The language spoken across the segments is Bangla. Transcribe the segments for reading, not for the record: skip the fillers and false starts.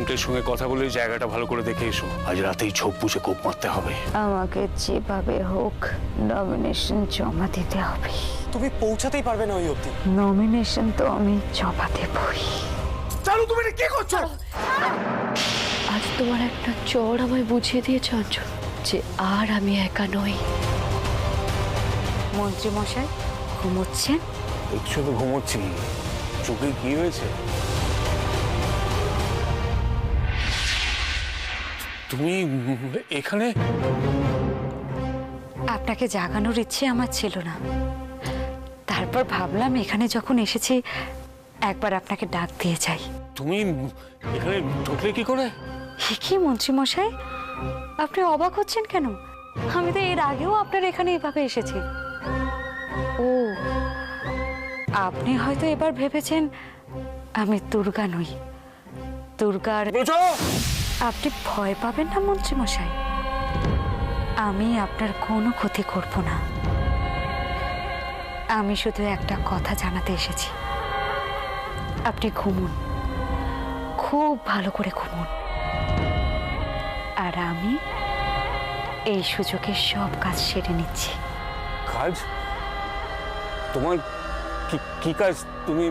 এজেন্টের সঙ্গে কথা বলে জায়গাটা ভালো করে দেখে এসো। আজ রাতেই ঝোপ বুঝে কোপ মারতে হবে। আমাকে যেভাবে হোক নমিনেশন জমা দিতে হবে। তুমি পৌঁছাতেই পারবে না ওই অবধি। নমিনেশন তো আমি জমা দেবই। চালু, তুমি এটা কি করছো? আজ তোমার একটা চোর আমায় বুঝিয়ে দিয়েছে অঞ্জু যে আর আমি একা নই। মন্ত্রী মশাই ঘুমোচ্ছেন? দেখছো তো ঘুমোচ্ছি। চোখে কি হয়েছে? তুমি এখানে? আপনাকে জাগানোর ইচ্ছে আমার ছিল না, তারপর ভাবলাম এখানে যখন এসেছি একবার আপনাকে ডাক দিয়ে যাই। তুমি এখানে ঢুকলে কি করে? কি মন্ত্রী মশাই, আপনি অবাক হচ্ছেন কেন? আমি তো এর আগেও আপনার এখানে এভাবে এসেছি। ও, আপনি হয়তো এবার ভেবেছেন আমি দুর্গা নই। দুর্গার আপনি ভয় পাবেন না মন্ত্রী মশাই, আমি আপনার কোনো ক্ষতি করব না। আমি শুধু একটা কথা জানাতে এসেছি, আপনি ঘুমুন, খুব ভালো করে ঘুমুন, আর আমি এই সুযোগে সব কাজ সেরে নিচ্ছি। কাজ? তোমার কি কাজ? তুমি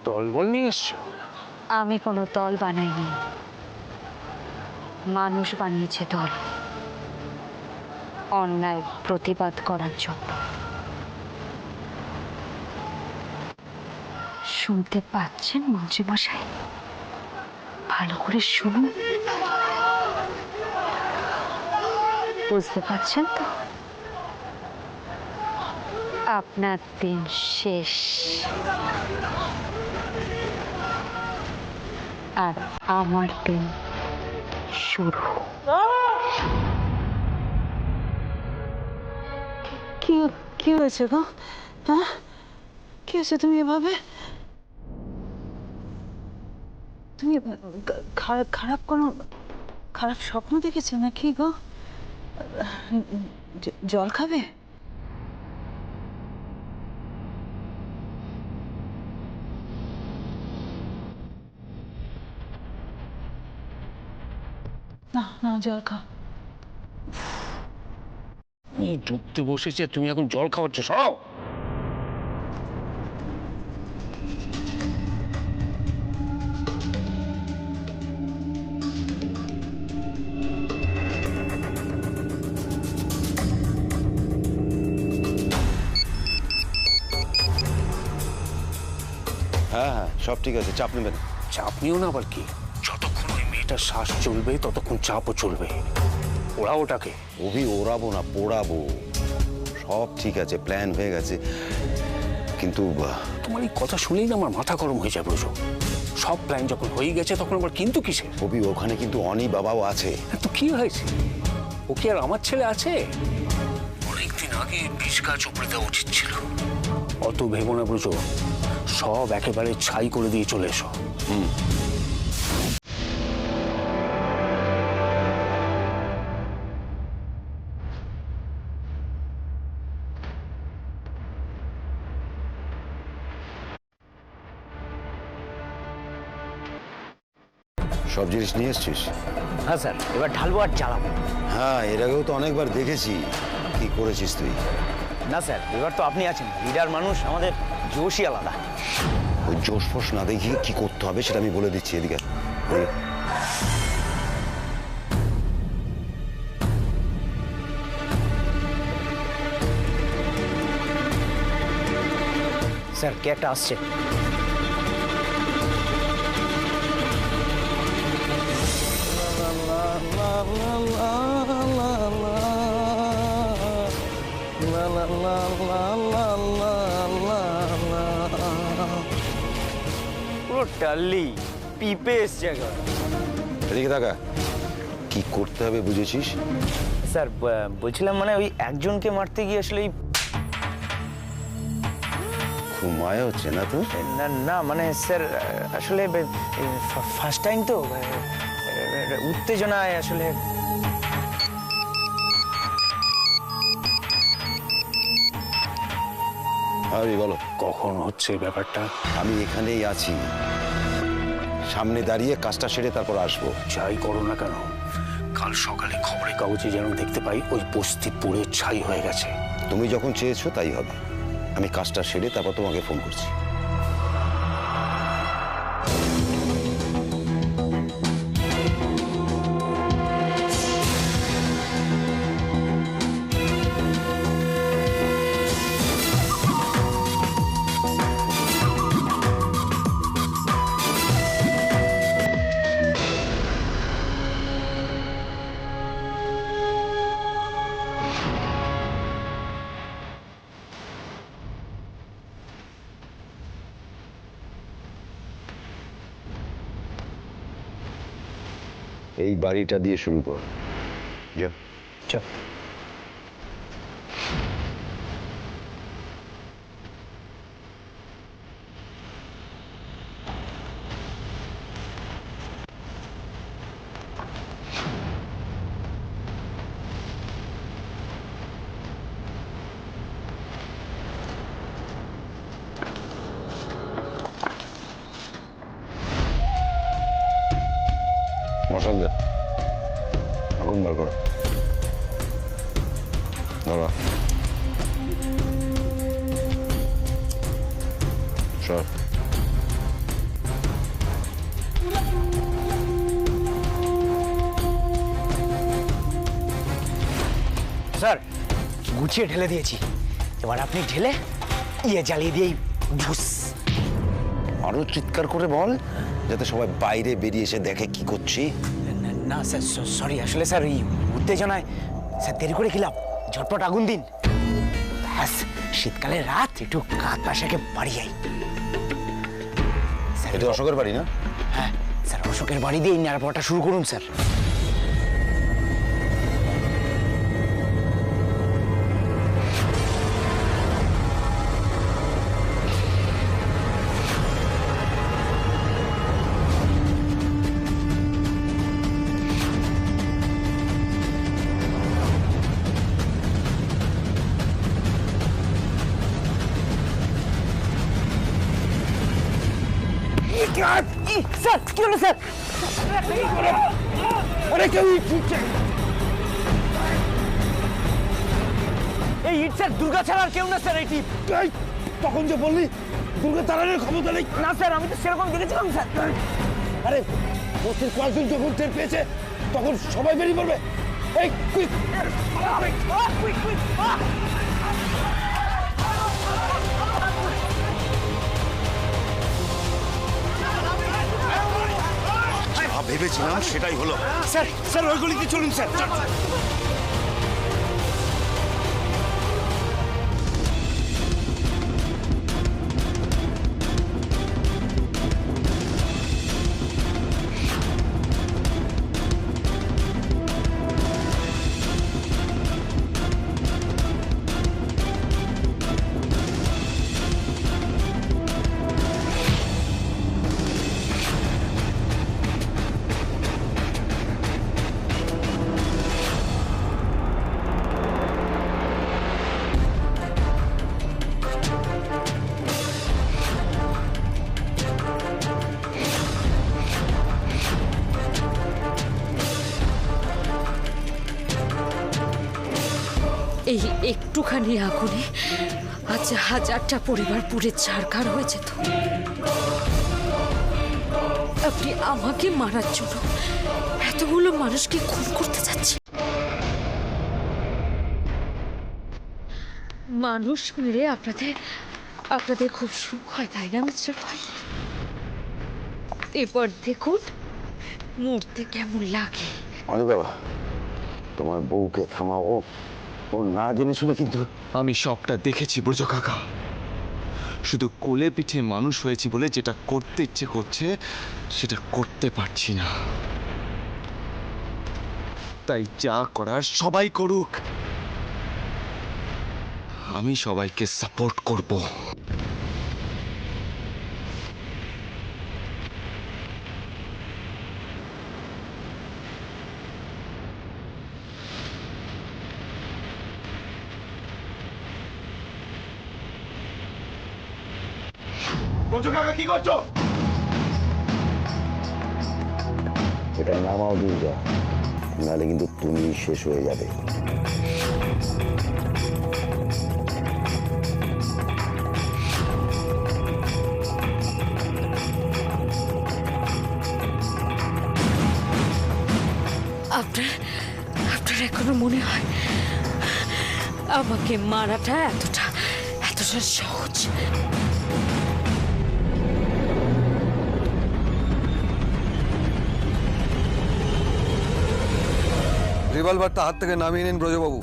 দলবল নিয়ে এসছো? আমি কোনো দল বানাইনি, মানুষ বানিয়েছে দল, অন্যায় প্রতিবাদ করার জন্য। শুনতে পাচ্ছেন মন্ত্রী মশাই? ভালো করে শুনুন। বুঝতে পারছেন তো? আপনার দিন শেষ, আর আমার দিন শুরু। কি হয়েছে গো? হ্যাঁ, কি হয়েছে? তুমি এভাবে, তুমি খারাপ স্বপ্ন দেখেছো নাকি গো? জল খাবে? না না, জল খাও। ডুবতে বসেছে, তুমি এখন জল খাওয়াচ্ছ? সব হ্যাঁ হ্যাঁ, সব ঠিক আছে, চাপ নেবেন। চাপ নিও না। আবার কি? যতক্ষণ ওই মেয়েটার শ্বাস চলবে ততক্ষণ চাপও চলবে। ওরা ওটাকে ওড়াবো না, পোড়াবো। সব ঠিক আছে, প্ল্যান হয়ে গেছে, কিন্তু তোমার এই কথা শুনেই না আমার মাথা গরম হয়ে যাবে। সব প্ল্যান যখন হয়ে গেছে তখন আবার কিন্তু কিসের? ওখানে কিন্তু অনি বাবাও আছে। তো কি হয়েছে? ও কি আর আমার ছেলে আছে? অনেকদিন আগে বীজ গাছ উপড়ে দেওয়া উচিত ছিল। অত ভেবো না বুঝো, সব একেবারে ছাই করে দিয়ে চলে এসো। সব জিনিস নিয়ে এসছিস? হ্যাঁ স্যার, এবার ঢালবো আর জ্বালাবো। হ্যাঁ, এর আগেও তো অনেকবার দেখেছি। কি করেছিস তুই? না স্যার, এবার তো আপনি আছেন, লিডার মানুষ, আমাদের জোশই আলাদা। ওই জোশ ফোশ না দেখিয়ে কি করতে হবে সেটা আমি বলে দিচ্ছি। এদিকে স্যার, কে একটা আসছে। পুরো টাল্লি পিপে এসছে একবার। এদিকে দেখা, কি করতে হবে বুঝেছিস? স্যার বলছিলাম, মানে ওই একজনকে মারতে গিয়ে আসলে খুব মায়া হচ্ছে না তো? না না মানে স্যার আসলে ফার্স্ট টাইম তো উত্তেজনায় আসলে। আমি বলো, কখন হচ্ছে এই ব্যাপারটা? আমি এখানেই আছি, সামনে দাঁড়িয়ে কাজটা সেরে তারপর আসবো। যাই করো না কেন, কাল সকালে খবরের কাগজে যেন দেখতে পাই ওই বস্তি পুড়ে ছাই হয়ে গেছে। তুমি যখন চেয়েছো তাই হবে। আমি কাজটা সেরে তারপর তোমাকে ফোন করছি। এই বাড়িটা দিয়ে শুরু কর। যা। চল। মশাল দে, আগুন বার করো। ধরো। সর। স্যার গুছিয়ে ঢেলে দিয়েছি, এবার আপনি ঢেলে জ্বালিয়ে দিয়েই ভুস। আরো চিৎকার করে বল, যাতে সবাই বাইরে বেরিয়ে এসে দেখে কি করছি। না স্যার সরি, আসলে স্যার এই উত্তেজনায় স্যার দেরি করে খেলাম, ঝটপট আগুন দিন। ব্যাস, শীতকালের রাত, একটু কাত পাশাকে বাড়ি যাই। এটা অশোকের বাড়ি না? হ্যাঁ স্যার, অশোকের বাড়ি দিয়ে নাড়াপড়াটা শুরু করুন স্যার। স্যার কি হলো স্যার? এই ইট স্যার দুর্গা ছাড়া আর কেউ না স্যার। এই তখন যে বললি দুর্গা তাড়ানোর ক্ষমতা নেই। না স্যার, আমি তো সেরকম দেখেছিলাম স্যার। আরে বস্তির কয়েকজন যখন টের পেয়েছে তখন সবাই বেরিয়ে পড়বে। এই কুইক! যা ভেবেছিলাম সেটাই হলো। স্যার স্যার ওই গলিতে চলুন স্যার। এই একটুখানি আগুনে আজ হাজারটা পরিবার পুড়ে ছারখার হয়েছে তো। আপনি আমাকে মারার জন্য এতগুলো মানুষকে খুন করতে যাচ্ছেন? মানুষ মেরে আপনাদের খুব সুখ হয়, তাই না মিস্টার ভাই? এরপর দেখুন মরতে কেমন লাগে। অনেক বাবা, তোমার বউকে থামাও। ও না জেনে শুনে কিন্তু। আমি সবটা দেখেছি ব্রজ কাকা, শুধু কোলে পিঠে মানুষ হয়েছি বলে যেটা করতে ইচ্ছে করছে সেটা করতে পারছি না। তাই যা করার সবাই করুক, আমি সবাইকে সাপোর্ট করব। এটা নামাও দুর্গা, নাহলে কিন্তু তুমি শেষ হয়ে যাবে। আপনার আপনার এখনো মনে হয় আমাকে মারাটা এতটা সহজ? রিভলভারটা হাত থেকে নামিয়ে নিন ব্রজবাবু।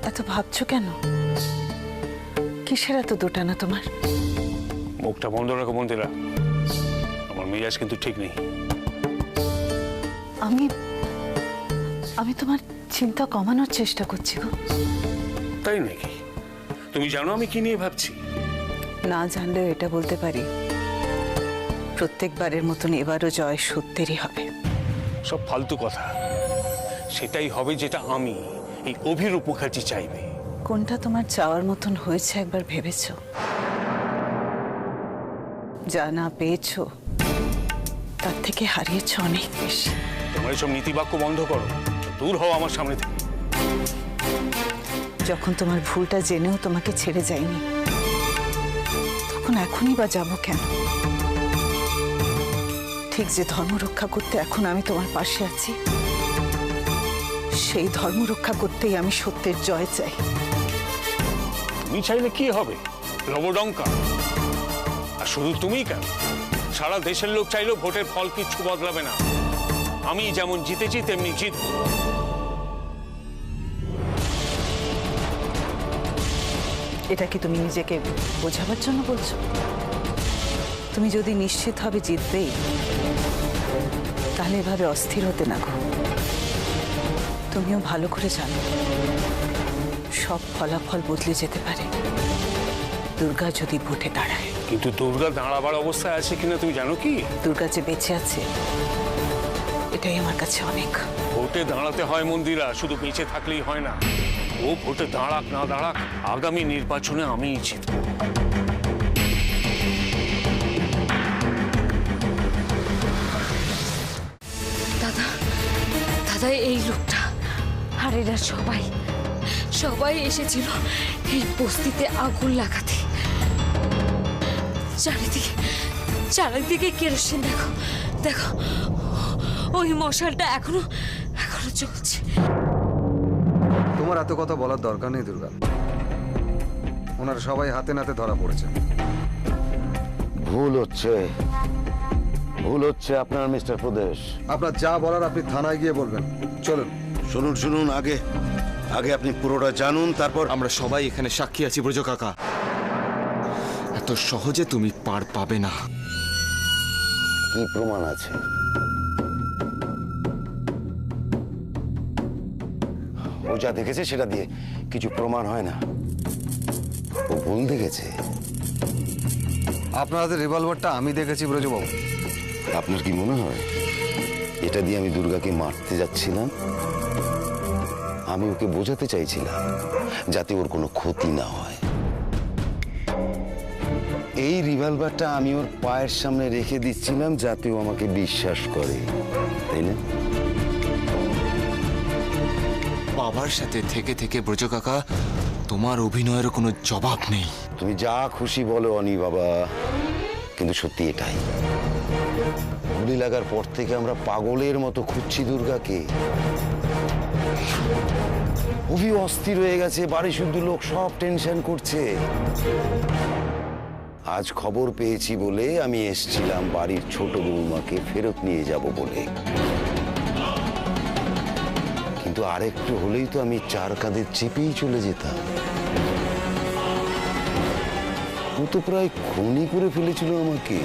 এত ভাবছো কেন? কিসের এত দোটানা তোমার? মুখটা বন্ধ রাখো মন্দিরা, আমার মেজাজ কিন্তু ঠিক নেই। আমি আমি তোমার চিন্তা কমানোর চেষ্টা করছি গো। তাই নাকি? তুমি জানো আমি কি নিয়ে ভাবছি? না জানলেও এটা বলতে পারি, প্রত্যেকবারের মতন এবারও জয় সত্যেরই হবে। সব ফালতু কথা। সেটাই হবে যেটা আমি, এই অভিরূপ মুখার্জি চাইবে। কোনটা তোমার চাওয়ার মতন হয়েছে একবার ভেবেছো? যা না পেয়েছো তার থেকে হারিয়েছো অনেক বেশি। তোমার এসব নীতিবাক্য বন্ধ করো, দূর হও আমার সামনে থেকে। যখন তোমার ভুলটা জেনেও তোমাকে ছেড়ে যায়নি, তখন এখনই বা যাবো কেন? ঠিক যে ধর্ম রক্ষা করতে এখন আমি তোমার পাশে আছি, সেই ধর্ম রক্ষা করতেই আমি সত্যের জয় চাই। তুমি চাইলে কি হবে? লবডঙ্কা। আর শুধু তুমিই কেন, সারা দেশের লোক চাইলেও ভোটের ফল কিচ্ছু বদলাবে না। আমি যেমন জিতেছি তেমনি জিতব। এটা কি তুমি নিজেকে বোঝাবার জন্য বলছো? তুমি যদি নিশ্চিত হবে জিতবেই, তাহলে এভাবে অস্থির হতে না গো। তুমিও ভালো করে জানো সব ফলাফল বদলে যেতে পারে দুর্গা যদি ভোটে দাঁড়ায়। কিন্তু দুর্গা দাঁড়াবার অবস্থায় আছে কিনা তুমি জানো কি? দুর্গা যে বেঁচে আছে এটাই আমার কাছে অনেক। ভোটে দাঁড়াতে হয় মন্দিরা, শুধু বেঁচে থাকলেই হয় না। ও ভোটে দাঁড়াক না দাঁড়াক, আগামী নির্বাচনে আমিই জিতব। দাদা এই লোকটা আর এরা সবাই এসেছিল এই বস্তিতে আগুন লাগাতে। চারিদিকে কেরোসিন। দেখো ওই মশালটা এখনো জ্বলছে। তোমার এত কথা বলার দরকার নেই দুর্গা, ওনারা সবাই হাতে নাতে ধরা পড়েছে। ভুল হচ্ছে আপনার মিস্টার প্রদেশ। আপনার যা বলার আপনি থানায় গিয়ে বলবেন। চলুন। শুনুন, আগে আপনি পুরোটা জানুন, তারপর আমরা সবাই এখানে সাক্ষী আছি ব্রজ কাকা। এত সহজে তুমি পার পাবে না। কি প্রমাণ আছে? ও যা দেখেছে সেটা দিয়ে কিছু প্রমাণ হয় না। ও ভুল দেখেছে। আপনার হাতে রিভলভারটা আমি দেখেছি ব্রজবাবু। আপনার কি মনে হয় এটা দিয়ে আমি দুর্গাকে মারতে যাচ্ছিলাম? আমি ওকে বোঝাতে চাইছিলাম যাতে ওর কোনো ক্ষতি না হয়। এই রিভলভারটা আমি ওর পায়ের সামনে রেখে দিচ্ছিলাম যাতে ও আমাকে বিশ্বাস করে, তাই না? বাবার সাথে থেকে ব্রজ কাকা, তোমার অভিনয়েরও কোনো জবাব নেই। তুমি যা খুশি বলো অনি বাবা, কিন্তু সত্যি এটাই। গুলি লাগার পর থেকে আমরা পাগলের মতো খুঁজছি দুর্গাকে। অভি অস্থির হয়ে গেছে, বাড়ি শুদ্ধ লোক সব টেনশন করছে। আজ খবর পেয়েছি বলে আমি এসছিলাম বাড়ির ছোট বৌমাকে ফেরত নিয়ে যাব বলে, কিন্তু আরেকটু হলেই তো আমি চার কাঁধে চেপেই চলে যেতাম। ও তো প্রায় খুনই করে ফেলেছিল আমাকে।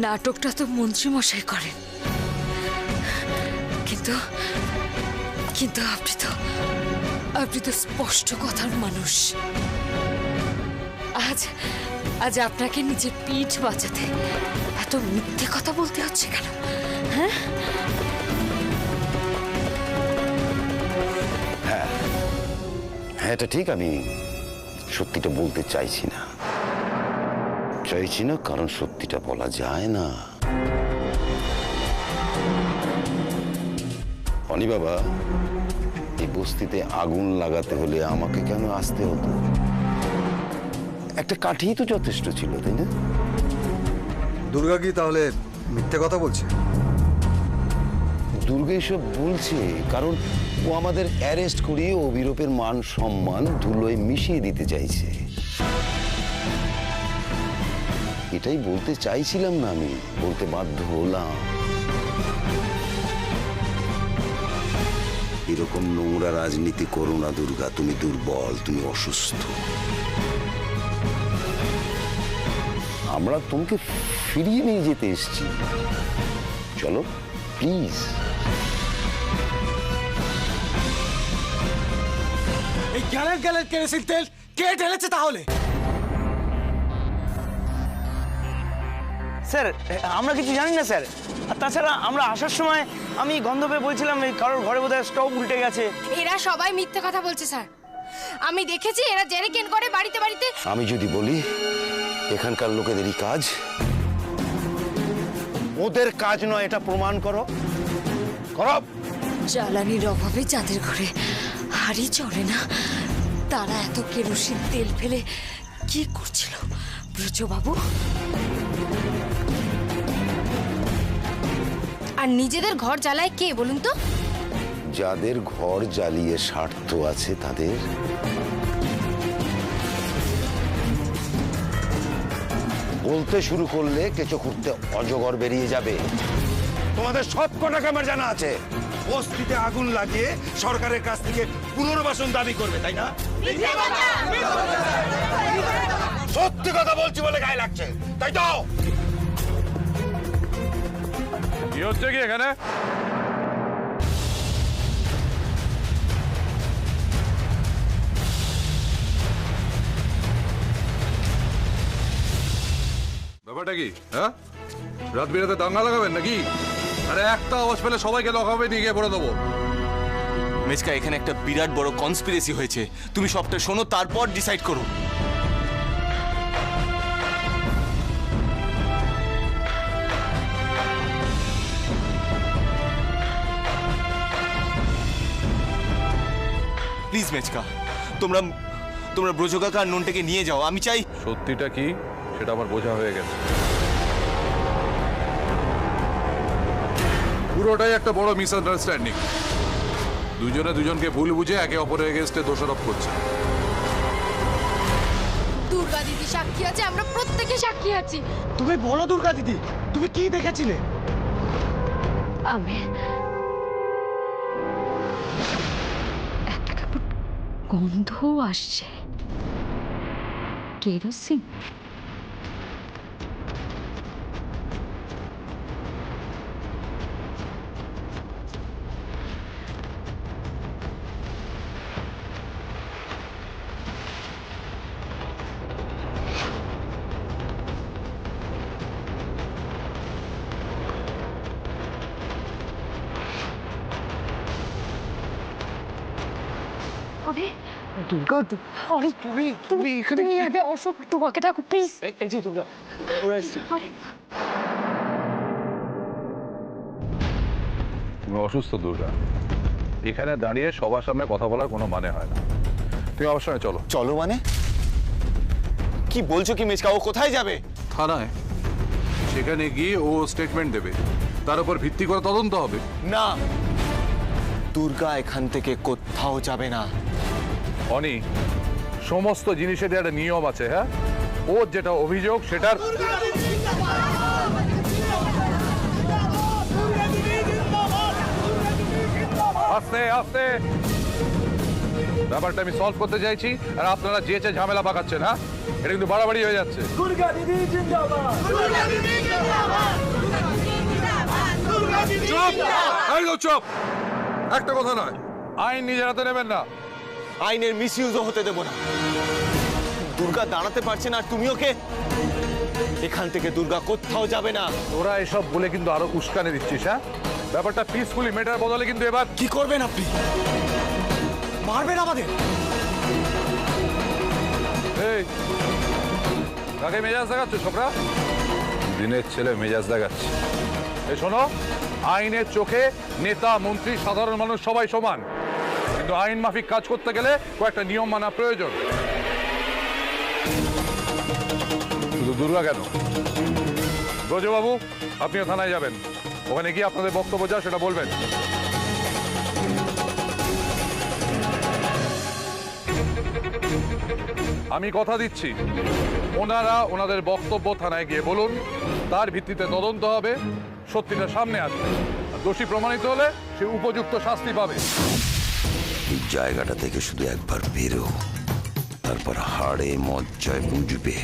নাটকটা তো মন্ত্রীমশাই করেন, কিন্তু কিন্তু আপনি তো স্পষ্ট কথার মানুষ। আজ আপনাকে নিজের পিঠ বাঁচাতে এত মিথ্যে কথা বলতে হচ্ছে কেন? হ্যাঁ, হ্যাঁ, এটা ঠিক। আমি সত্যিটা বলতে চাইছি না, কারণ সত্যিটা বলা যায় না। অনি বাবা, এই বস্তিতে আগুন লাগাতে হলে আমাকে কেন আসতে হতো? একটা কাঠি তো যথেষ্ট ছিল, তাই না? দুর্গা কি তাহলে মিথ্যে কথা বলছে? দুর্গা এসব বলছে কারণ ও আমাদের অ্যারেস্ট করিয়ে অভিরূপের মান সম্মান ধুলোয় মিশিয়ে দিতে চাইছে। এটাই বলতে চাইছিলাম না, আমি বলতে বাধ্য হলাম। এরকম নোংরা রাজনীতি করো না দুর্গা, তুমি দুর্বল, তুমি অসুস্থ। আমরা তোমাকে ফিরিয়ে নিয়ে যেতে এসেছি, চলো প্লিজ। এই গ্যালের কেরোসিন তেল কে ঢেলেছে তাহলে? স্যার, আমরা কিছু জানি না স্যার। আর তাছাড়া আমরা আসার সময় আমি গন্ধ পেয়ে বলছিলাম এই কারোর ঘরে বোধহয় স্টোভ উল্টে গেছে। এরা সবাই মিথ্যে কথা বলছে স্যার। আমি দেখেছি এরা জেরিকেন করে বাড়িতে বাড়িতে। আমি যদি বলি এখানকার লোকেদেরই কাজ, ওদের কাজ নয়, এটা প্রমাণ করো। জ্বালানির অভাবে যাদের ঘরে হাড়ি চড়ে না, তারা এত কেরোসিন তেল ফেলে কি করছিল ব্রজবাবু? আর নিজেদের ঘর জ্বালায় কে বলুন তো? যাদের ঘর জ্বালিয়ে স্বার্থ আছে তাদের। বলতে শুরু করলে কেঁচো খুঁড়তে অজগর বেরিয়ে যাবে। তোমাদের সব কটাকে আমার জানা আছে। বস্তিতে আগুন লাগিয়ে সরকারের কাছ থেকে পুনর্বাসন দাবি করবে, তাই না? সত্যি কথা বলছি বলে গায়ে লাগছে, তাই তো? কি হচ্ছে কি এখানে? ব্যাপারটা কি? হ্যাঁ, রাত বিরাতে দাঙ্গা লাগাবেন নাকি? আরে একটা আওয়াজ পেলে সবাইকে লকাবে নিয়ে গিয়ে পড়ে দেবো। মেচকা, এখানে একটা বিরাট বড় কনস্পিরেসি হয়েছে। তুমি সবটা শোনো, তারপর ডিসাইড করো। প্লিজ মেচকা, তোমরা ব্রজকাকা আর ননটাকে নিয়ে যাও। আমি চাই। সত্যিটা কি সেটা আমার বোঝা হয়ে গেছে। পুরোটাই একটা বড় মিসআন্ডারস্ট্যান্ডিং। দুজনে দুজনকে ভুল বুঝে একে অপরের এগেইনস্টে দোষারোপ করছে। দুর্গা দিদি সাক্ষী আছে, আমরা প্রত্যেকে সাক্ষী আছি। তুমি বলো দুর্গা দিদি, তুমি কি দেখেছিলে? আমি একটা কেমন গন্ধও আসছে, কেরোসিন। তুমি অসুস্থ দুর্গা, এখানে দাঁড়িয়ে সবার সামনে কথা বলার কোনো মানে হয় না। তুমি আমার সঙ্গে চলো। চলো মানে? কি বলছো কি মেচকা? ও কোথায় যাবে? থানায়। সেখানে গিয়ে ও স্টেটমেন্ট দেবে, তার উপর ভিত্তি করে তদন্ত হবে। না, দুর্গা এখান থেকে কোথাও যাবে না। অনি, সমস্ত জিনিসের একটা নিয়ম আছে। হ্যাঁ, ওর যেটা অভিযোগ সেটার আস্তে আস্তে ব্যাপারটা আমি সলভ করতে চাইছি আর আপনারা যেচে ঝামেলা পাকাচ্ছেন। হ্যাঁ, এটা কিন্তু বাড়াবাড়ি হয়ে যাচ্ছে। চুপ! একদম চুপ! একটা কথা নয়, আইন নিজের হাতে নেবেন না। আইনের মিসইউজও হতে দেব না। দুর্গা দাঁড়াতে পারছে না আর তুমি ওকে এখান থেকে দুর্গা কোথাও যাবে না। তোরা এসব বলে কিন্তু আরো উস্কানি দিচ্ছিস। হ্যাঁ, ব্যাপারটা পিসফুলি মেটার বদলে কিন্তু এবার কি করবেন আপনি? মারবেন আমাদের? এই কাকে মেজাজ দেখাচ্ছ ছোকরা? দিনের ছেলে মেজাজ দেখাচ্ছে। এই শোনো, আইনের চোখে নেতা মন্ত্রী সাধারণ মানুষ সবাই সমান, কিন্তু আইন মাফিক কাজ করতে গেলে কয়েকটা নিয়ম মানা প্রয়োজন। শুধু দুর্গা কেন, ব্রজবাবু আপনিও থানায় যাবেন, ওখানে গিয়ে আপনাদের বক্তব্য যা সেটা বলবেন। আমি কথা দিচ্ছি, ওনারা ওনাদের বক্তব্য থানায় গিয়ে বলুন, তার ভিত্তিতে তদন্ত হবে, সত্যিটা সামনে আসবে, আর দোষী প্রমাণিত হলে সে উপযুক্ত শাস্তি পাবে। এই জায়গাটা থেকে শুধু একবার বেরো, তারপর হাড়ে মজ্জায় বুঝবে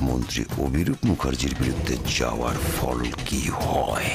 মন্ত্রী অভিরূপ মুখার্জির বিরুদ্ধে যাওয়ার ফল কি হয়।